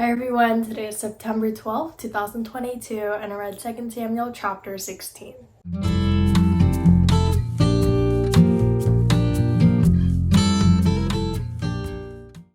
Hi everyone, today is September 12th, 2022, and I read 2 Samuel chapter 16.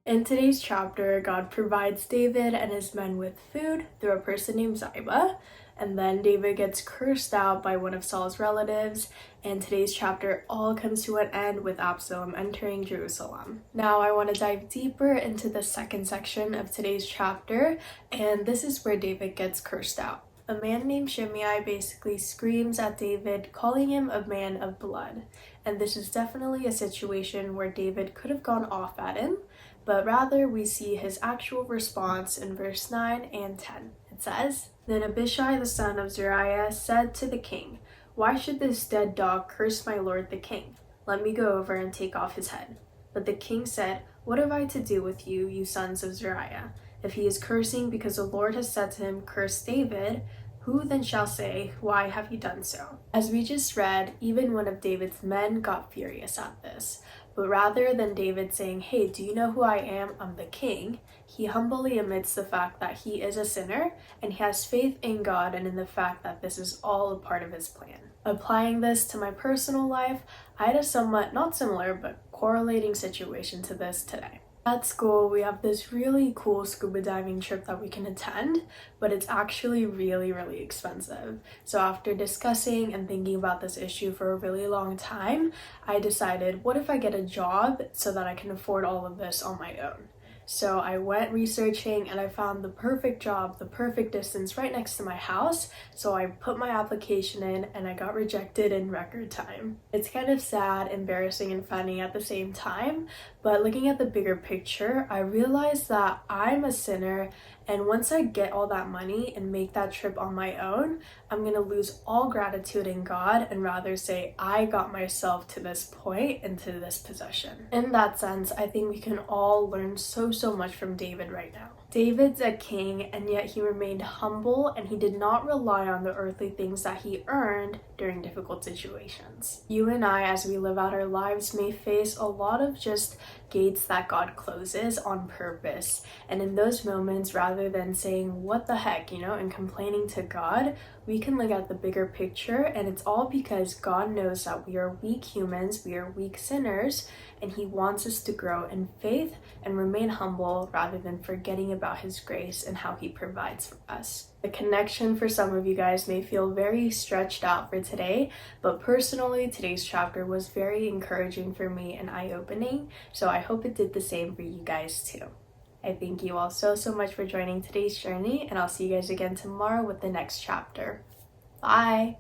In today's chapter, God provides David and his men with food through a person named Ziba, and then David gets cursed out by one of Saul's relatives, and today's chapter all comes to an end with Absalom entering Jerusalem. Now I want to dive deeper into the second section of today's chapter, and this is where David gets cursed out. A man named Shimei basically screams at David, calling him a man of blood, and this is definitely a situation where David could have gone off at him, but rather we see his actual response in verse 9 and 10. It says, "Then Abishai the son of Zeruiah said to the king, 'Why should this dead dog curse my lord the king? Let me go over and take off his head.' But the king said, 'What have I to do with you, you sons of Zeruiah? If he is cursing because the Lord has said to him, curse David, who then shall say, why have you done so?'" As we just read, even one of David's men got furious at this. But rather than David saying, "Hey, do you know who I am? I'm the king," he humbly admits the fact that he is a sinner and he has faith in God and in the fact that this is all a part of his plan. Applying this to my personal life, I had a somewhat not similar but correlating situation to this today. At school, we have this really cool scuba diving trip that we can attend, but it's actually really expensive. So after discussing and thinking about this issue for a really long time, I decided, what if I get a job so that I can afford all of this on my own? So I went researching and I found the perfect job, the perfect distance right next to my house. So I put my application in and I got rejected in record time. It's kind of sad, embarrassing, and funny at the same time, but looking at the bigger picture, I realized that I'm a sinner, and once I get all that money and make that trip on my own, I'm gonna lose all gratitude in God and rather say I got myself to this point and to this possession. In that sense, I think we can all learn so much from David right now. David's a king, and yet he remained humble and he did not rely on the earthly things that he earned during difficult situations. You and I, as we live out our lives, may face a lot of just gates that God closes on purpose. And in those moments, rather than saying, what the heck, and complaining to God, we can look at the bigger picture, and it's all because God knows that we are weak humans, we are weak sinners, and he wants us to grow in faith and remain humble rather than forgetting about his grace and how he provides for us. The connection for some of you guys may feel very stretched out for today, but personally, today's chapter was very encouraging for me and eye-opening, so I hope it did the same for you guys too. I thank you all so much for joining today's journey, and I'll see you guys again tomorrow with the next chapter. Bye!